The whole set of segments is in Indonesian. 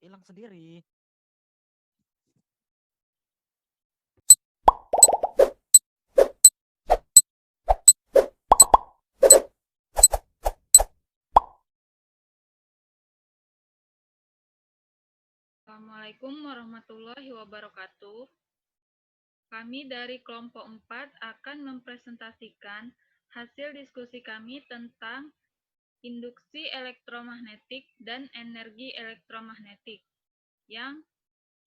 hilang sendiri. Assalamualaikum warahmatullahi wabarakatuh. Kami dari kelompok 4 akan mempresentasikan hasil diskusi kami tentang induksi elektromagnetik dan energi elektromagnetik yang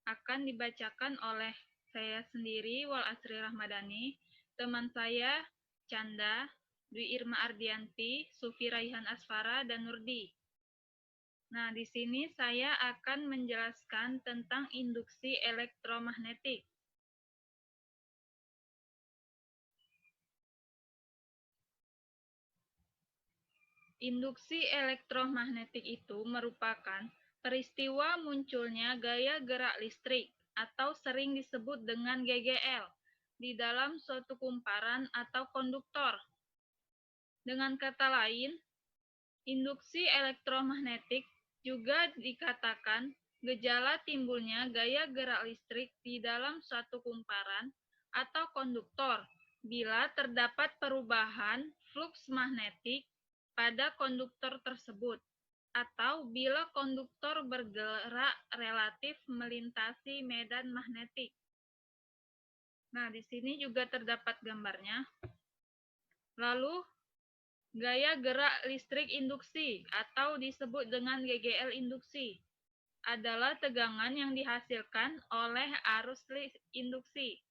akan dibacakan oleh saya sendiri, Wal Asri Rahmadani, teman saya, Canda, Dwi Irma Ardianti, Sufi Raihan Asfara, dan Nurdi. Nah, di sini saya akan menjelaskan tentang induksi elektromagnetik. Induksi elektromagnetik itu merupakan peristiwa munculnya gaya gerak listrik atau sering disebut dengan GGL di dalam suatu kumparan atau konduktor. Dengan kata lain, induksi elektromagnetik juga dikatakan gejala timbulnya gaya gerak listrik di dalam suatu kumparan atau konduktor bila terdapat perubahan fluks magnetik pada konduktor tersebut atau bila konduktor bergerak relatif melintasi medan magnetik. Nah, di sini juga terdapat gambarnya. Lalu, gaya gerak listrik induksi atau disebut dengan GGL induksi adalah tegangan yang dihasilkan oleh arus induksi.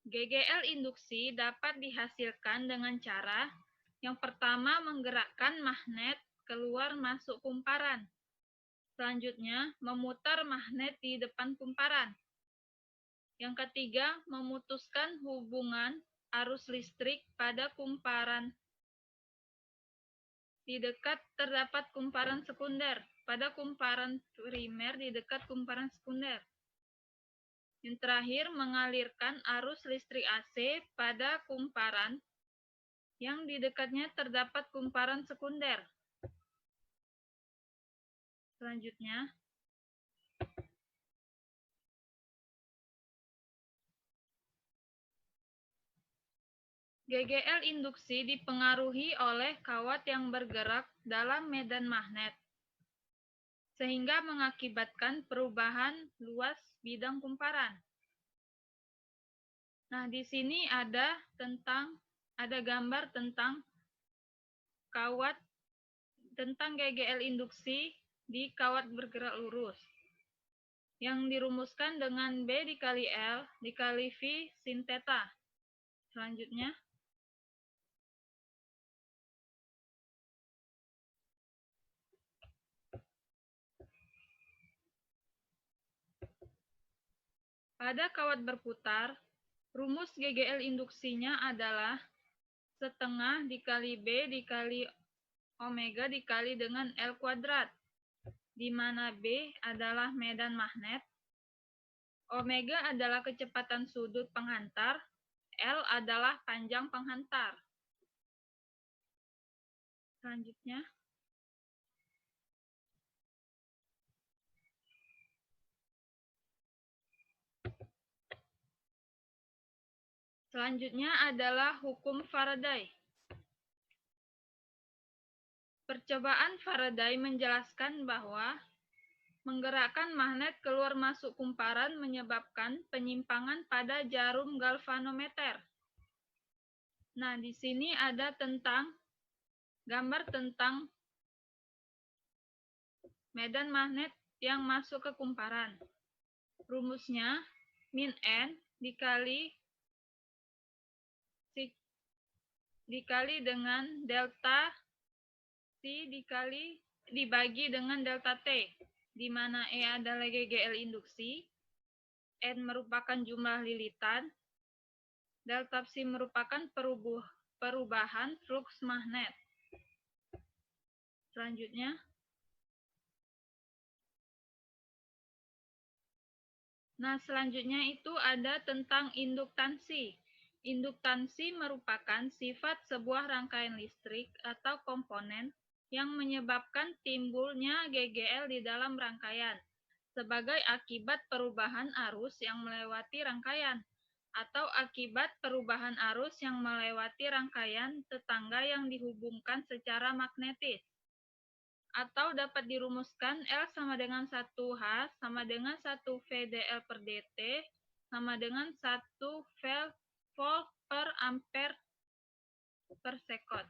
GGL induksi dapat dihasilkan dengan cara yang pertama menggerakkan magnet keluar masuk kumparan. Selanjutnya, memutar magnet di depan kumparan. Yang ketiga, memutuskan hubungan arus listrik pada kumparan. Di dekat terdapat kumparan sekunder, pada kumparan primer di dekat kumparan sekunder. Yang terakhir, mengalirkan arus listrik AC pada kumparan yang di dekatnya terdapat kumparan sekunder. Selanjutnya, GGL induksi dipengaruhi oleh kawat yang bergerak dalam medan magnet, sehingga mengakibatkan perubahan luas bidang kumparan. Nah, di sini ada gambar tentang kawat tentang GGL induksi di kawat bergerak lurus yang dirumuskan dengan B dikali L dikali V sin theta. Selanjutnya, pada kawat berputar, rumus GGL induksinya adalah setengah dikali B dikali omega dikali dengan L kuadrat, di mana B adalah medan magnet, omega adalah kecepatan sudut penghantar, L adalah panjang penghantar. Selanjutnya, adalah hukum Faraday. Percobaan Faraday menjelaskan bahwa menggerakkan magnet keluar masuk kumparan menyebabkan penyimpangan pada jarum galvanometer. Nah, di sini ada gambar tentang medan magnet yang masuk ke kumparan. Rumusnya min N dikali dengan delta T dibagi dengan delta T, di mana E adalah GGL induksi, N merupakan jumlah lilitan, delta Psi merupakan perubahan fluks magnet. Selanjutnya, itu ada tentang induktansi. Induktansi merupakan sifat sebuah rangkaian listrik atau komponen yang menyebabkan timbulnya GGL di dalam rangkaian sebagai akibat perubahan arus yang melewati rangkaian atau akibat perubahan arus yang melewati rangkaian tetangga yang dihubungkan secara magnetis. Atau dapat dirumuskan L sama dengan 1H sama dengan 1 VDL per dt sama dengan 1 volt per ampere per sekon.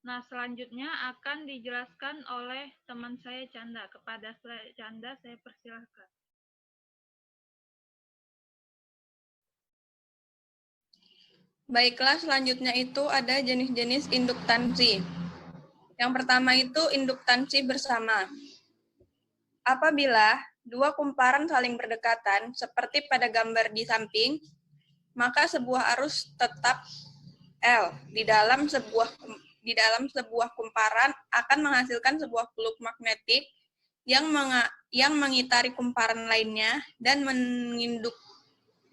Nah, selanjutnya akan dijelaskan oleh teman saya Canda. Kepada Canda saya persilahkan. Baiklah, selanjutnya itu ada jenis-jenis induktansi. Yang pertama itu induktansi bersama. Apabila dua kumparan saling berdekatan, seperti pada gambar di samping, maka sebuah arus tetap L di dalam sebuah kumparan akan menghasilkan sebuah peluk magnetik yang mengitari kumparan lainnya dan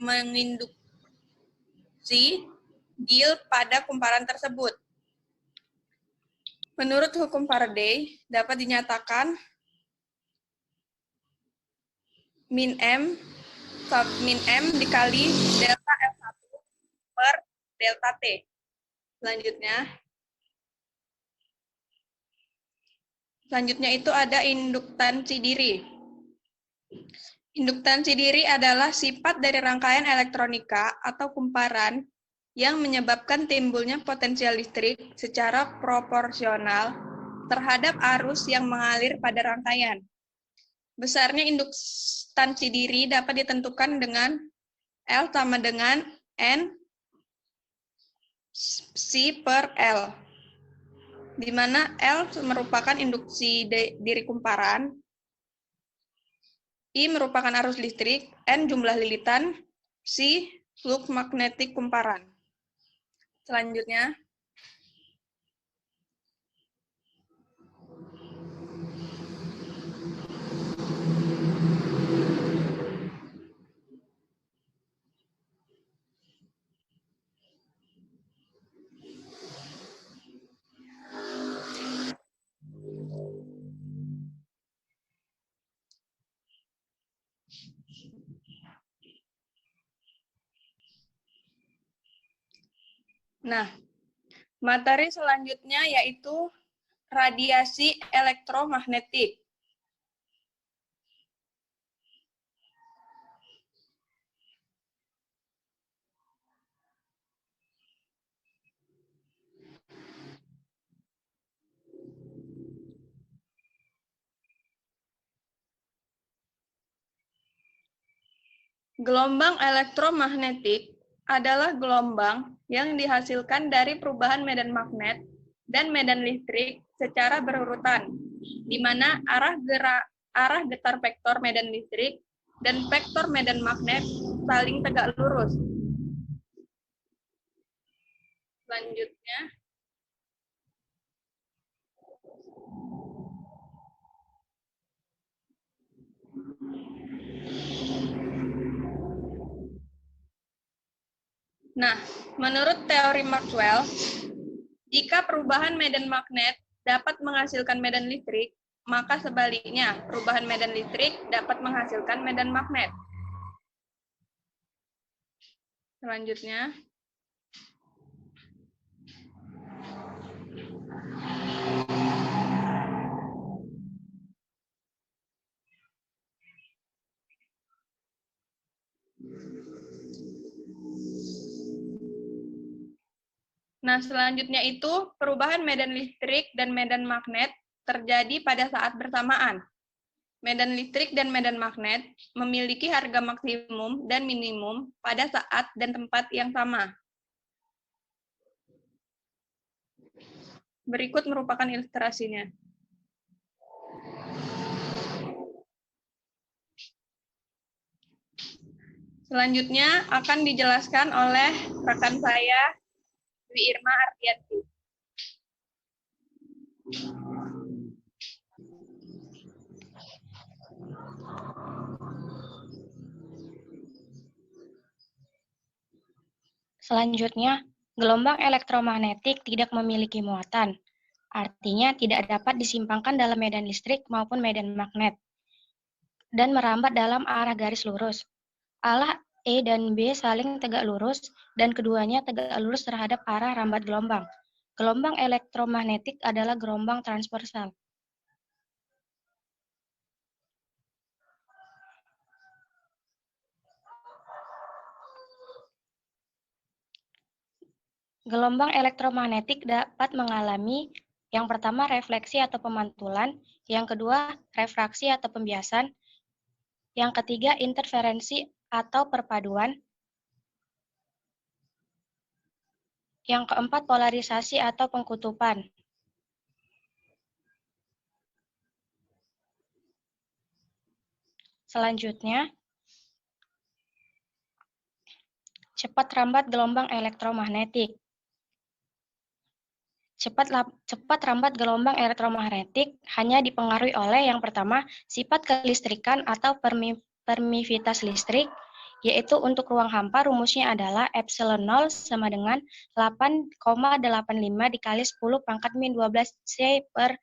menginduksi gil pada kumparan tersebut. Menurut hukum Faraday, dapat dinyatakan min M dikali delta L1 per delta T. Selanjutnya itu ada induktansi diri. Induktansi diri adalah sifat dari rangkaian elektronika atau kumparan yang menyebabkan timbulnya potensial listrik secara proporsional terhadap arus yang mengalir pada rangkaian. Besarnya induktansi diri dapat ditentukan dengan L sama dengan N C per L, di mana L merupakan induksi diri kumparan, I merupakan arus listrik, N jumlah lilitan, C flux magnetik kumparan. Selanjutnya, materi selanjutnya yaitu radiasi elektromagnetik. Gelombang elektromagnetik adalah gelombang yang dihasilkan dari perubahan medan magnet dan medan listrik secara berurutan, di mana arah getar vektor medan listrik dan vektor medan magnet saling tegak lurus. Selanjutnya, menurut teori Maxwell, jika perubahan medan magnet dapat menghasilkan medan listrik, maka sebaliknya, perubahan medan listrik dapat menghasilkan medan magnet. Selanjutnya, selanjutnya itu perubahan medan listrik dan medan magnet terjadi pada saat bersamaan. Medan listrik dan medan magnet memiliki harga maksimum dan minimum pada saat dan tempat yang sama. Berikut merupakan ilustrasinya. Selanjutnya akan dijelaskan oleh rekan saya, Dwi Irma Ardianti. Selanjutnya, gelombang elektromagnetik tidak memiliki muatan. artinya tidak dapat disimpangkan dalam medan listrik maupun medan magnet, dan merambat dalam arah garis lurus. Alah E dan B saling tegak lurus, dan keduanya tegak lurus terhadap arah rambat gelombang. Gelombang elektromagnetik adalah gelombang transversal. Gelombang elektromagnetik dapat mengalami yang pertama refleksi atau pemantulan, yang kedua refraksi atau pembiasan, yang ketiga interferensi atau perpaduan, yang keempat polarisasi atau pengkutupan. Selanjutnya, cepat rambat gelombang elektromagnetik. Cepat rambat gelombang elektromagnetik hanya dipengaruhi oleh yang pertama, sifat kelistrikan atau permisivitas listrik, yaitu untuk ruang hampa rumusnya adalah epsilon 0 sama dengan 8,85 dikali 10 pangkat min 12 C per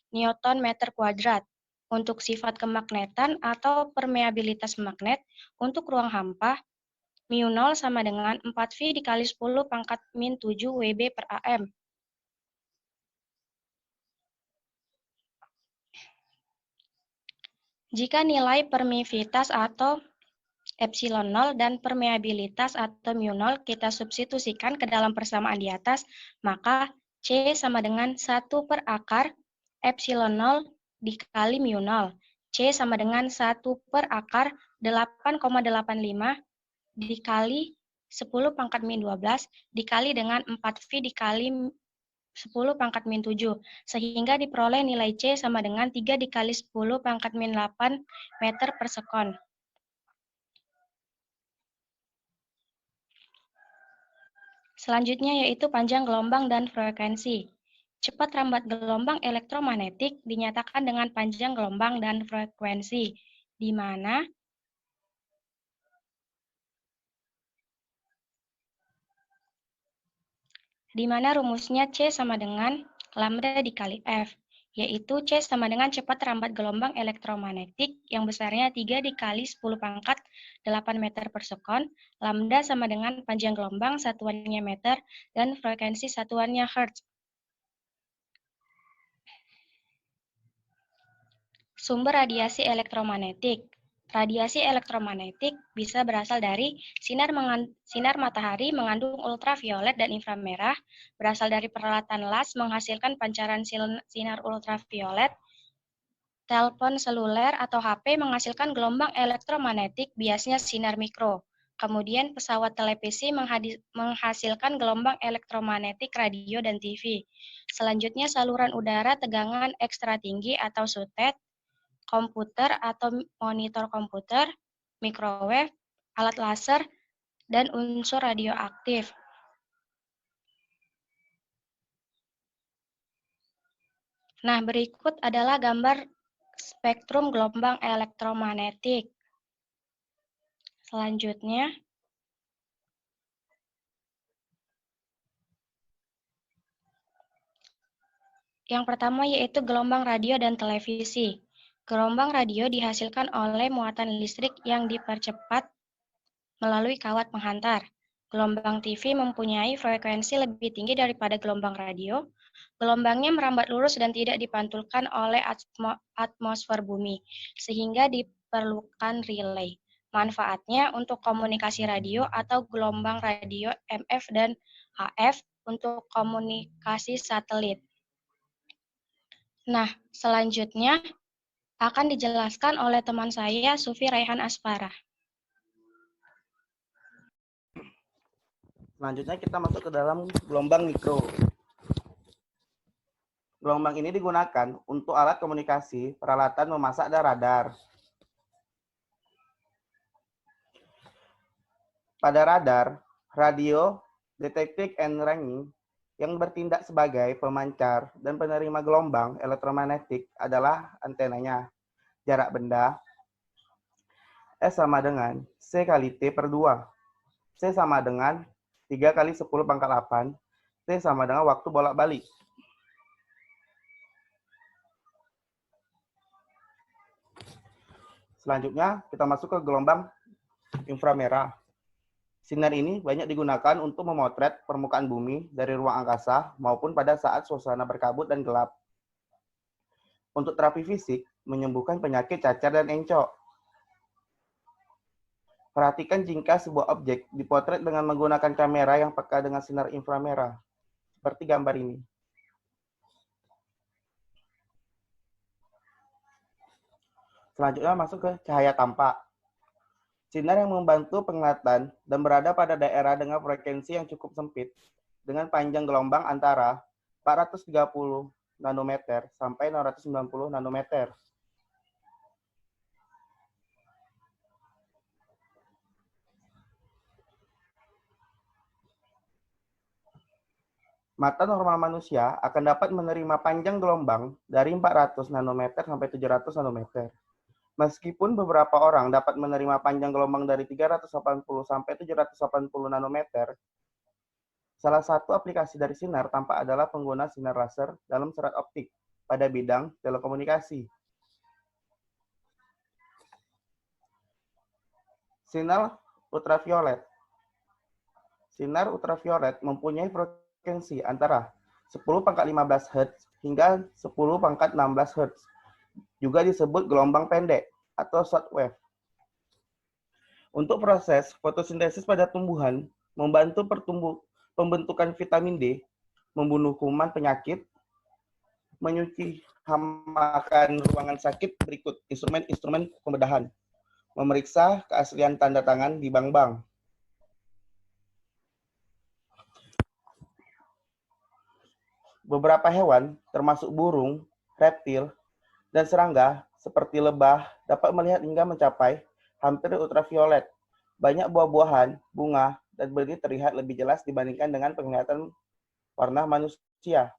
Newton meter kuadrat. Untuk sifat kemagnetan atau permeabilitas magnet, untuk ruang hampa, mu 0 sama dengan 4V dikali 10 pangkat min 7 Wb per AM. Jika nilai permisivitas atau epsilon 0 dan permeabilitas atau mu 0 kita substitusikan ke dalam persamaan di atas, maka C sama dengan 1 per akar epsilon 0 dikali mu 0. C sama dengan 1 per akar 8,85 dikali 10 pangkat min 12 dikali dengan 4V dikali 10 pangkat min 7, sehingga diperoleh nilai C sama dengan 3 dikali 10 pangkat min 8 meter per sekon. Selanjutnya yaitu panjang gelombang dan frekuensi. Cepat rambat gelombang elektromagnetik dinyatakan dengan panjang gelombang dan frekuensi, di mana rumusnya C sama dengan lambda dikali F, yaitu C sama dengan cepat rambat gelombang elektromagnetik yang besarnya 3 dikali 10 pangkat 8 meter per sekon, lambda sama dengan panjang gelombang satuannya meter, dan frekuensi satuannya hertz. Sumber radiasi elektromagnetik. Radiasi elektromagnetik bisa berasal dari sinar matahari mengandung ultraviolet dan inframerah, berasal dari peralatan las menghasilkan pancaran sinar ultraviolet, telepon seluler atau HP menghasilkan gelombang elektromagnetik biasnya sinar mikro. Kemudian pesawat televisi menghasilkan gelombang elektromagnetik radio dan TV. Selanjutnya saluran udara tegangan ekstra tinggi atau SUTET, komputer atau monitor komputer, microwave, alat laser, dan unsur radioaktif. Nah, berikut adalah gambar spektrum gelombang elektromagnetik. Selanjutnya, yang pertama yaitu gelombang radio dan televisi. Gelombang radio dihasilkan oleh muatan listrik yang dipercepat melalui kawat penghantar. Gelombang TV mempunyai frekuensi lebih tinggi daripada gelombang radio. Gelombangnya merambat lurus dan tidak dipantulkan oleh atmosfer bumi, sehingga diperlukan relay. Manfaatnya untuk komunikasi radio atau gelombang radio MF dan HF untuk komunikasi satelit. Nah, selanjutnya akan dijelaskan oleh teman saya, Sufi Raihan Asparah. Selanjutnya kita masuk ke dalam gelombang mikro. Gelombang ini digunakan untuk alat komunikasi, peralatan memasak, dan radar. Pada radar, radio, detecting and ranging yang bertindak sebagai pemancar dan penerima gelombang elektromagnetik adalah antenanya. Jarak benda S sama dengan C kali T per 2. C sama dengan 3 kali 10 pangkat 8. T sama dengan waktu bolak-balik. Selanjutnya, kita masuk ke gelombang inframerah. Sinar ini banyak digunakan untuk memotret permukaan bumi dari ruang angkasa maupun pada saat suasana berkabut dan gelap. Untuk terapi fisik, menyembuhkan penyakit cacar dan encok. Perhatikan jika sebuah objek dipotret dengan menggunakan kamera yang peka dengan sinar inframerah, seperti gambar ini. Selanjutnya masuk ke cahaya tampak. Sinar yang membantu penglihatan dan berada pada daerah dengan frekuensi yang cukup sempit, dengan panjang gelombang antara 430 nanometer sampai 690 nanometer. Mata normal manusia akan dapat menerima panjang gelombang dari 400 nanometer sampai 700 nanometer. Meskipun beberapa orang dapat menerima panjang gelombang dari 380 sampai 780 nanometer, salah satu aplikasi dari sinar tampak adalah pengguna sinar laser dalam serat optik pada bidang telekomunikasi. Sinar ultraviolet. Sinar ultraviolet mempunyai frekuensi antara 10⁻15 Hz hingga 10⁻16 Hz. Juga disebut gelombang pendek atau shortwave. Untuk proses fotosintesis pada tumbuhan, membantu pembentukan vitamin D, membunuh kuman penyakit, menyuci hamakan ruangan sakit berikut instrumen-instrumen pembedahan, memeriksa keaslian tanda tangan di bank-bank. Beberapa hewan, termasuk burung, reptil, dan serangga, seperti lebah, dapat melihat hingga mencapai hampir ultraviolet. Banyak buah-buahan, bunga, dan benih terlihat lebih jelas dibandingkan dengan penglihatan warna manusia.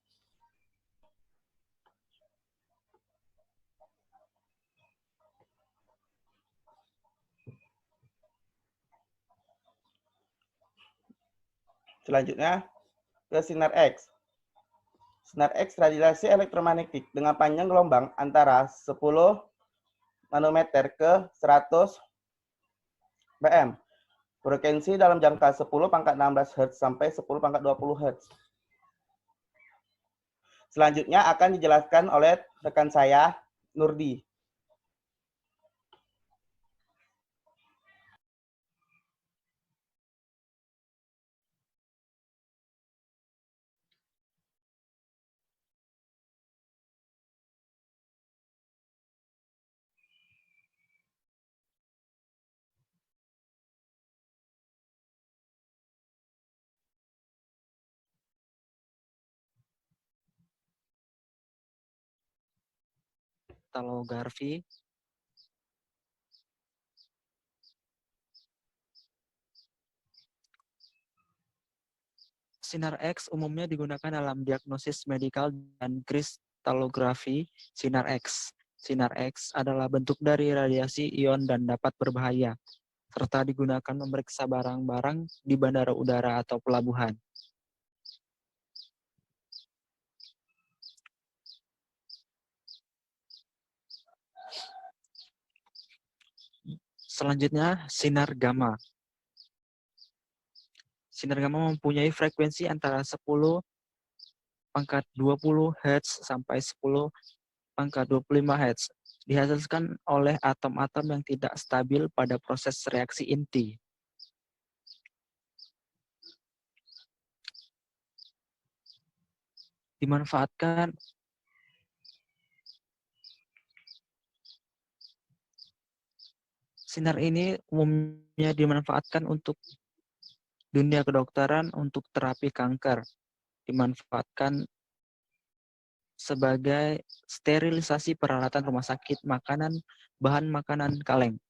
Selanjutnya, ke sinar X. Sinar X radiasi elektromagnetik dengan panjang gelombang antara 10 nanometer ke 100 bm. Frekuensi dalam jangka 10⁻16 Hz sampai 10⁻20 Hz. Selanjutnya akan dijelaskan oleh rekan saya, Nurdi. Kristalografi. Sinar X umumnya digunakan dalam diagnosis medikal dan kristalografi sinar X. Sinar X adalah bentuk dari radiasi ion dan dapat berbahaya, serta digunakan memeriksa barang-barang di bandara udara atau pelabuhan. Selanjutnya, sinar gamma. Sinar gamma mempunyai frekuensi antara 10⁻20 Hz sampai 10⁻25 Hz. Dihasilkan oleh atom-atom yang tidak stabil pada proses reaksi inti. Dimanfaatkan sinar ini umumnya dimanfaatkan untuk dunia kedokteran untuk terapi kanker. Dimanfaatkan sebagai sterilisasi peralatan rumah sakit, makanan, bahan makanan kaleng.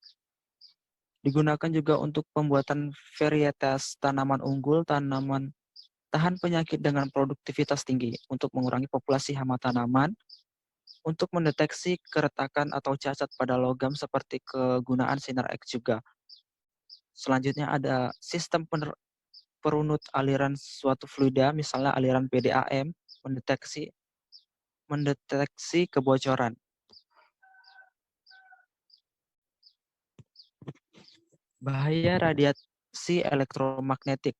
Digunakan juga untuk pembuatan varietas tanaman unggul, tanaman tahan penyakit dengan produktivitas tinggi, untuk mengurangi populasi hama tanaman, untuk mendeteksi keretakan atau cacat pada logam seperti kegunaan sinar X juga. Selanjutnya ada sistem perunut aliran suatu fluida, misalnya aliran PDAM, mendeteksi kebocoran. Bahaya radiasi elektromagnetik.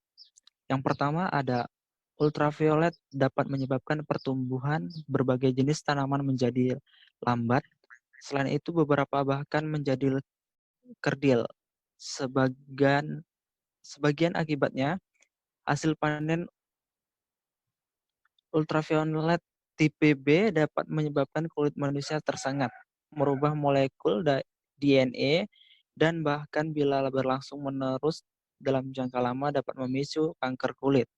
Yang pertama ada ultraviolet dapat menyebabkan pertumbuhan berbagai jenis tanaman menjadi lambat. Selain itu beberapa bahkan menjadi kerdil. Sebagian akibatnya hasil panen ultraviolet tipe B dapat menyebabkan kulit manusia tersengat, merubah molekul DNA, dan bahkan bila berlangsung menerus dalam jangka lama dapat memicu kanker kulit.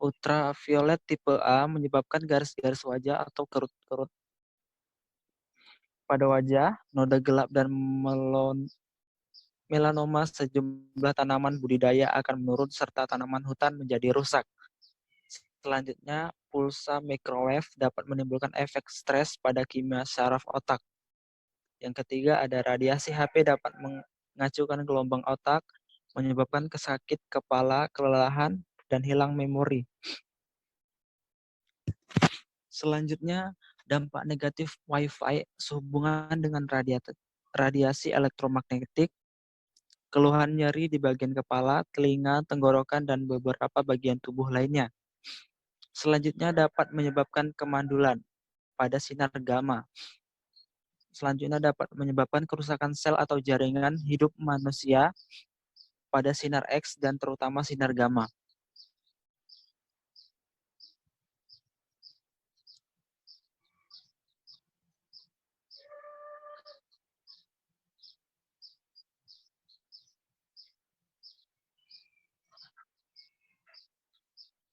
Ultraviolet tipe A menyebabkan garis-garis wajah atau kerut-kerut pada wajah, noda gelap, dan melanoma. Sejumlah tanaman budidaya akan menurun serta tanaman hutan menjadi rusak. Selanjutnya, pulsa microwave dapat menimbulkan efek stres pada kimia saraf otak. Yang ketiga, ada radiasi HP dapat mengacaukan gelombang otak, menyebabkan sakit kepala, kelelahan, dan hilang memori. Selanjutnya, dampak negatif Wi-Fi sehubungan dengan radiasi elektromagnetik, keluhan nyeri di bagian kepala, telinga, tenggorokan, dan beberapa bagian tubuh lainnya. Selanjutnya dapat menyebabkan kemandulan pada sinar gamma. Selanjutnya dapat menyebabkan kerusakan sel atau jaringan hidup manusia pada sinar X dan terutama sinar gamma.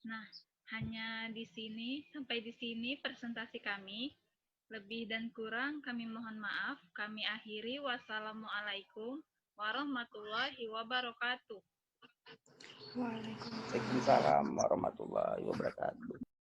Nah, hanya sampai di sini presentasi kami. Lebih dan kurang kami mohon maaf. Kami akhiri. Wassalamualaikum warahmatullahi wabarakatuh. Waalaikumsalam warahmatullahi wabarakatuh.